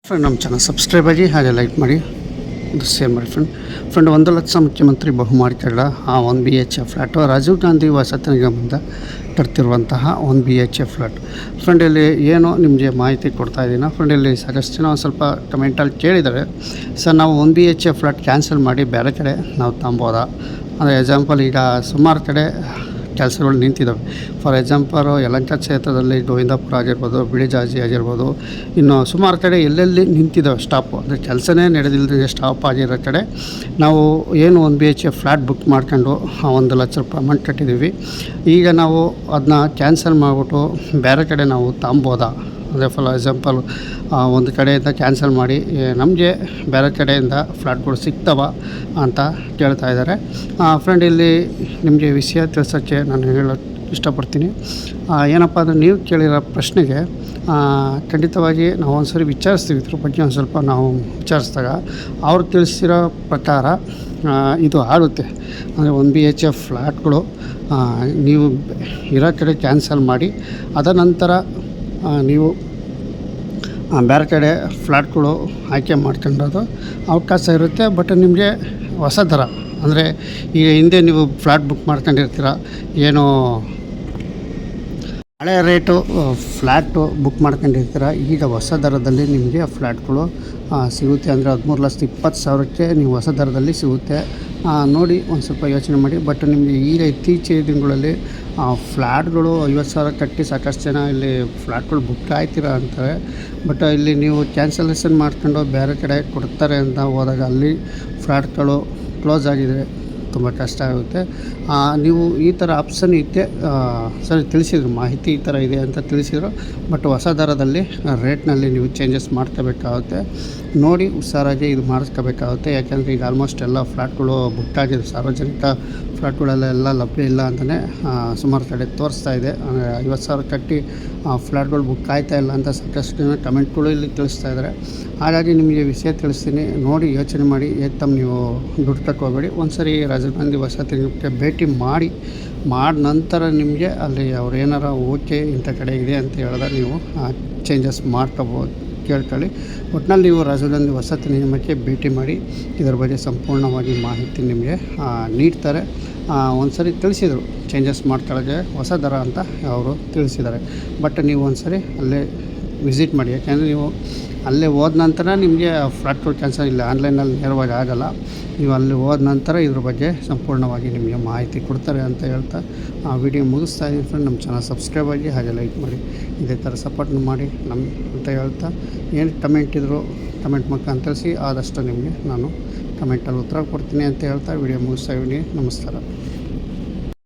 Friend ನಮ್ಮ channel subscribe ಆಗಿ ಹಾಗೆ ಲೈಕ್ ಮಾಡಿ ಇದು ಶೇರ್ ಮಾಡಿ ಫ್ರೆಂಡ್ 1,00,000 ಮುಖ್ಯಮಂತ್ರಿ ಬಹುಮಾಡಿಕೆಗಳ ಆ 1 BHK ಫ್ಲ್ಯಾಟು ರಾಜೀವ್ ಗಾಂಧಿ ವಸತಿ ನಿಗಮದಿಂದ ತರ್ತಿರುವಂತಹ 1 BHK ಫ್ಲ್ಯಾಟ್. ಫ್ರೆಂಡ್ ಇಲ್ಲಿ ಏನು ನಿಮಗೆ ಮಾಹಿತಿ ಕೊಡ್ತಾ ಇದ್ದೀನಿ. ಫ್ರೆಂಡ್ ಇಲ್ಲಿ ಸಾಕಷ್ಟು ಜನ ಒಂದು ಸ್ವಲ್ಪ ಕಮೆಂಟಲ್ಲಿ ಕೇಳಿದ್ದಾರೆ, ಸರ್ ನಾವು 1 BHK ಫ್ಲ್ಯಾಟ್ ಕ್ಯಾನ್ಸಲ್ ಮಾಡಿ ಬೇರೆ ಕಡೆ ನಾವು ತಗೊಬೋದಾ ಅಂದರೆ ಎಕ್ಸಾಂಪಲ್ ಈಗ ಸುಮಾರು ಕಡೆ ಕೆಲಸಗಳು ನಿಂತಿದ್ದಾವೆ. ಫಾರ್ ಎಕ್ಸಾಂಪಲು ಯಲಹಂಕ ಕ್ಷೇತ್ರದಲ್ಲಿ ಗೋವಿಂದಪುರ ಆಗಿರ್ಬೋದು, ಬಿಳಿಜಾಜಿ ಆಗಿರ್ಬೋದು, ಇನ್ನು ಸುಮಾರು ಕಡೆ ಎಲ್ಲೆಲ್ಲಿ ನಿಂತಿದ್ದಾವೆ ಸ್ಟಾಪು ಅಂದರೆ ಕೆಲಸನೇ ನಡೆದಿಲ್ಲದೆ ಸ್ಟಾಪ್ ಆಗಿರೋ ಕಡೆ ನಾವು ಏನು 1 BHK ಫ್ಲ್ಯಾಟ್ ಬುಕ್ ಮಾಡ್ಕೊಂಡು 1,00,000 ರೂಪಾಯಿ ಅಮೌಂಟ್ ಕಟ್ಟಿದ್ದೀವಿ. ಈಗ ನಾವು ಅದನ್ನ ಕ್ಯಾನ್ಸಲ್ ಮಾಡಿಬಿಟ್ಟು ಬೇರೆ ಕಡೆ ನಾವು ತಗೊಬೋದಾ ಅಂದರೆ ಫಾರ್ ಎಕ್ಸಾಂಪಲ್ ಒಂದು ಕಡೆಯಿಂದ ಕ್ಯಾನ್ಸಲ್ ಮಾಡಿ ನಮಗೆ ಬೇರೆ ಕಡೆಯಿಂದ ಫ್ಲ್ಯಾಟ್ಗಳು ಸಿಗ್ತವ ಅಂತ ಕೇಳ್ತಾ ಇದ್ದಾರೆ. ಫ್ರೆಂಡ್ ಇಲ್ಲಿ ನಿಮಗೆ ವಿಷಯ ತಿಳಿಸೋಕ್ಕೆ ನಾನು ಹೇಳೋಕ್ಕೆ ಇಷ್ಟಪಡ್ತೀನಿ. ಏನಪ್ಪ ಅಂದರೆ ನೀವು ಕೇಳಿರೋ ಪ್ರಶ್ನೆಗೆ ಖಂಡಿತವಾಗಿ ನಾವು ಒಂದು ಸರಿ ವಿಚಾರಿಸ್ತೀವಿ. ಇದ್ರ ಬಗ್ಗೆ ಒಂದು ಸ್ವಲ್ಪ ನಾವು ವಿಚಾರಿಸಿದಾಗ ಅವ್ರು ತಿಳಿಸಿರೋ ಪ್ರಕಾರ ಇದು ಆಗುತ್ತೆ ಅಂದರೆ 1 BHK ಫ್ಲ್ಯಾಟ್ಗಳು ನೀವು ಇರೋ ಕಡೆ ಕ್ಯಾನ್ಸಲ್ ಮಾಡಿ ಅದ ನಂತರ ನೀವು ಬೇರೆ ಕಡೆ ಫ್ಲ್ಯಾಟ್ಗಳು ಆಯ್ಕೆ ಮಾಡ್ಕೊಂಡೋದು ಅವಕಾಶ ಇರುತ್ತೆ. ಬಟ್ ನಿಮಗೆ ಹೊಸ ದರ ಅಂದರೆ ಈಗ ಹಿಂದೆ ನೀವು ಫ್ಲ್ಯಾಟ್ ಬುಕ್ ಮಾಡ್ಕೊಂಡಿರ್ತೀರ, ಏನು ಹಳೆ ರೇಟು ಫ್ಲ್ಯಾಟು ಬುಕ್ ಮಾಡ್ಕೊಂಡಿರ್ತೀರ, ಈಗ ಹೊಸ ದರದಲ್ಲಿ ನಿಮಗೆ ಫ್ಲ್ಯಾಟ್ಗಳು ಸಿಗುತ್ತೆ. ಅಂದರೆ 13,20,000ಕ್ಕೆ ನೀವು ಹೊಸ ದರದಲ್ಲಿ ಸಿಗುತ್ತೆ. ನೋಡಿ ಒಂದು ಸ್ವಲ್ಪ ಯೋಚನೆ ಮಾಡಿ. ಬಟ್ ನಿಮಗೆ ಈಗ ಇತ್ತೀಚಿನ ದಿನಗಳಲ್ಲಿ ಫ್ಲ್ಯಾಟ್ಗಳು 50,000 ಕಟ್ಟಿ ಸಾಕಷ್ಟು ಜನ ಇಲ್ಲಿ ಫ್ಲ್ಯಾಟ್ಗಳು ಬುಕ್ ಆಯ್ತೀರ ಅಂತಾರೆ. ಬಟ್ ಇಲ್ಲಿ ನೀವು ಕ್ಯಾನ್ಸಲೇಷನ್ ಮಾಡ್ಕೊಂಡು ಬೇರೆ ಕಡೆ ಕೊಡ್ತಾರೆ ಅಂತ ಹೋದಾಗ ಅಲ್ಲಿ ಫ್ಲ್ಯಾಟ್ಗಳು ಕ್ಲೋಸ್ ಆಗಿದೆ, ತುಂಬ ಕಷ್ಟ ಆಗುತ್ತೆ. ನೀವು ಈ ಥರ ಆಪ್ಷನ್ ಇದ್ದೆ ಸರಿ ತಿಳಿಸಿದ್ರು, ಮಾಹಿತಿ ಈ ಥರ ಇದೆ ಅಂತ ತಿಳಿಸಿದ್ರು. ಬಟ್ ಹೊಸ ದರದಲ್ಲಿ ರೇಟ್ನಲ್ಲಿ ನೀವು ಚೇಂಜಸ್ ಮಾಡ್ಕೋಬೇಕಾಗುತ್ತೆ. ನೋಡಿ ಹುಷಾರಾಗಿ ಇದು ಮಾಡಿಸ್ಕೋಬೇಕಾಗುತ್ತೆ. ಯಾಕೆಂದರೆ ಈಗ ಆಲ್ಮೋಸ್ಟ್ ಎಲ್ಲ ಫ್ಲ್ಯಾಟ್ಗಳು ಬುಕ್ ಆಗಿದೆ. ಸಾರ್ವಜನಿಕ ಫ್ಲ್ಯಾಟ್ಗಳೆಲ್ಲ ಲಭ್ಯ ಇಲ್ಲ ಅಂತಲೇ ಸುಮಾರು ಕಡೆ ತೋರಿಸ್ತಾ ಇದೆ. 50,000 ಕಟ್ಟಿ ಫ್ಲ್ಯಾಟ್ಗಳು ಬುಕ್ ಆಯ್ತಾ ಇಲ್ಲ ಅಂತ ಸಾಕಷ್ಟು ಜನ ಕಮೆಂಟ್ಗಳು ಇಲ್ಲಿ ತಿಳಿಸ್ತಾ ಇದ್ದಾರೆ. ಹಾಗಾಗಿ ನಿಮಗೆ ವಿಷಯ ತಿಳಿಸ್ತೀನಿ, ನೋಡಿ ಯೋಚನೆ ಮಾಡಿ. ಏತಮ್ಮ ನೀವು ದುಡ್ಡು ತಗೋಬೇಡಿ. ಒಂದು ಸರಿ ರಾಜೀವ್ ಗಾಂಧಿ ವಸತಿ ನಿಗಮಕ್ಕೆ ಭೇಟಿ ಮಾಡಿ ನಂತರ ನಿಮಗೆ ಅಲ್ಲಿ ಅವ್ರು ಏನಾರ ಓಕೆ ಇಂಥ ಕಡೆ ಇದೆ ಅಂತ ಹೇಳಿದ್ರೆ ನೀವು ಚೇಂಜಸ್ ಮಾಡ್ಕೋಬೋದು, ಕೇಳ್ಕೊಳ್ಳಿ. ಒಟ್ಟಿನಲ್ಲಿ ನೀವು ರಾಜೀವ್ ಗಾಂಧಿ ವಸತಿ ನಿಗಮಕ್ಕೆ ಭೇಟಿ ಮಾಡಿ ಇದರ ಬಗ್ಗೆ ಸಂಪೂರ್ಣವಾಗಿ ಮಾಹಿತಿ ನಿಮಗೆ ನೀಡ್ತಾರೆ. ಒಂದು ಸರಿ ತಿಳಿಸಿದರು ಚೇಂಜಸ್ ಮಾಡ್ಕೊಳ್ಳೋಕ್ಕೆ ಹೊಸ ದರ ಅಂತ ಅವರು ತಿಳಿಸಿದ್ದಾರೆ. ಬಟ್ ನೀವು ಒಂದು ಸರಿ ಅಲ್ಲೇ ವಿಸಿಟ್ ಮಾಡಿ. ಯಾಕೆಂದರೆ ನೀವು ಅಲ್ಲೇ ಹೋದ ನಂತರ ನಿಮಗೆ ಫ್ಲ್ಯಾಟ್ಗಳು ಕ್ಯಾನ್ಸಲ್ ಇಲ್ಲ, ಆನ್ಲೈನಲ್ಲಿ ನೇರವಾಗಿ ಆಗೋಲ್ಲ. ನೀವು ಅಲ್ಲಿ ಹೋದ ನಂತರ ಇದ್ರ ಬಗ್ಗೆ ಸಂಪೂರ್ಣವಾಗಿ ನಿಮಗೆ ಮಾಹಿತಿ ಕೊಡ್ತಾರೆ ಅಂತ ಹೇಳ್ತಾ ವಿಡಿಯೋ ಮುಗಿಸ್ತಾ ಇದ್ದೀನಿ. ಫ್ರೆಂಡ್ ನಮ್ಮ ಚಾನಲ್ ಸಬ್ಸ್ಕ್ರೈಬ್ ಆಗಿ ಹಾಗೆ ಲೈಕ್ ಮಾಡಿ, ಇದೇ ಥರ ಸಪೋರ್ಟ್ನ ಮಾಡಿ ಅಂತ ಹೇಳ್ತಾ, ಏನು ಕಮೆಂಟ್ ಇದ್ದರೂ ಕಮೆಂಟ್ ಮುಖಾಂತರ ತಿಳಿಸಿ, ಆದಷ್ಟು ನಿಮಗೆ ನಾನು ಕಮೆಂಟಲ್ಲಿ ಉತ್ತರ ಕೊಡ್ತೀನಿ ಅಂತ ಹೇಳ್ತಾ ವಿಡಿಯೋ ಮುಗಿಸ್ತಾ ಇದ್ದೀನಿ. ನಮಸ್ಕಾರ.